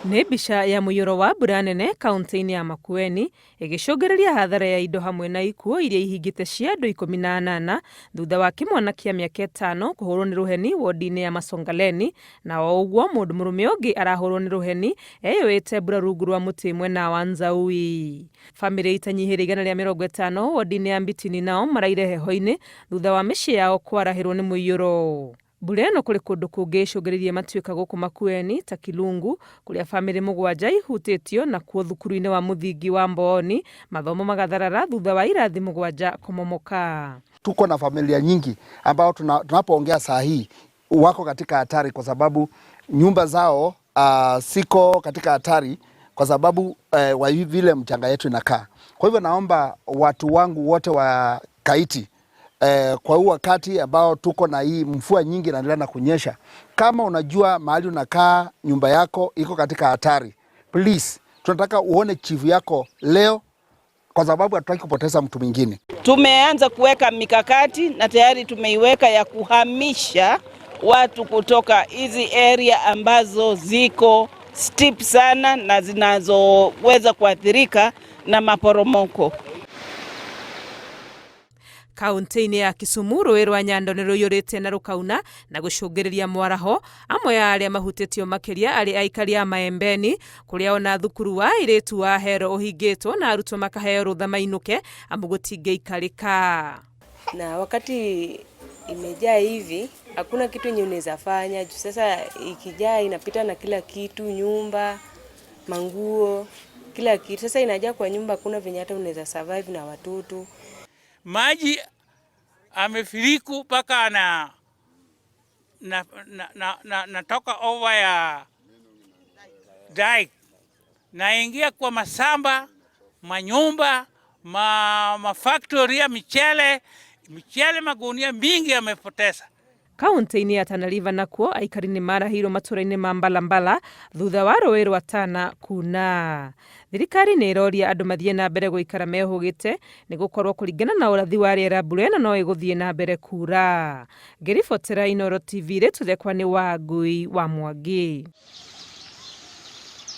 Nĩ mbica ya mũiyũro wa mbura nene kaunti-inĩ ya Makueni ĩgĩcũngĩrĩria hathara ya indo hamwe na ikuũ iria ihingĩte cia andũ 18 thutha wa kĩmwana kĩa mĩaka 5 kũhũrwo nĩ rũheni wondi-inĩ ya Masongaleni, na o ũguo mũndũ mũrũme ũngĩ arahũrwo nĩ rũheni eyũĩte mbura rungu rwa mũtĩ mwena wa Nzaui. Bamĩrĩ itanyihĩire 150 wondi-inĩ ya Mbitini nao maraire heho-inĩ thutha wa mĩciĩ yao kwarahĩrwo nĩ mũiyũro. Mbura ĩno kũrĩ kũndũ kũngĩ ĩcũngĩrĩirie matuĩka gũkũ Makueni ta Kilungu, kũrĩa bamĩrĩ 7 ihutĩtio, na kuo thukuru-inĩ wa mũthingi wa Mbooni mathomo magatharara thutha wa irathi 7 kumomoka. Tuko na familia nyingi ambao tunapoongea saa hii wako katika hatari kwa sababu nyumba zao siko katika hatari kwa sababu wa vile mchanga yetu inakaa. Kwa hivyo naomba watu wangu wote wa Kaiti kwa huu wakati ambao tuko na hii mvua nyingi inaendelea na kunyesha, kama unajua mahali unakaa nyumba yako iko katika hatari, please tunataka uone chifu yako leo kwa sababu hatutaki kupoteza mtu mwingine. Tumeanza kuweka mikakati na tayari tumeiweka ya kuhamisha watu kutoka hizi area ambazo ziko steep sana na zinazoweza kuathirika na maporomoko. Kaunti-inĩ ya Kisumu rũĩ rwa Nyando nĩ rũiyũrĩte na rũkauna na gũcũngĩrĩria mwaraho. Amwe ya arĩa mahutĩtio makĩria arĩ aikari a Maembeni, kũrĩa ona thukuru wa airĩtu wa Ahero ũhingĩtwo na arutwo makaheo rũtha mainũke amu gũtingĩikarĩka. Na wakati imejaa hivi hakuna kitu yenye unaweza fanya. Sasa ikijaa inapita na kila kitu, nyumba, manguo, kila kitu. Sasa inajaa kwa nyumba, hakuna venye hata unaweza survive na watoto. Maji amefiriku paka natoka over ya dike naingia kwa masamba, manyumba, mafactory ya michele magunia mingi yamepoteza. Kaunti-inĩ ya Tana River nakuo aikari nĩ marahirwo matũra-inĩ ma Mbalambala thutha wa rũĩ rwa Tana kuna. Thirikari nĩ ĩroria andũ mathiĩ na mbere gũikara mehũgĩte nĩ gũkorwo kũringana na ũrathi wa rĩera mbura ĩno no ĩgũthiĩ na mbere kura. Ngĩribotera Inooro TV rĩtũthekwa nĩ Wangui wa Mwangi.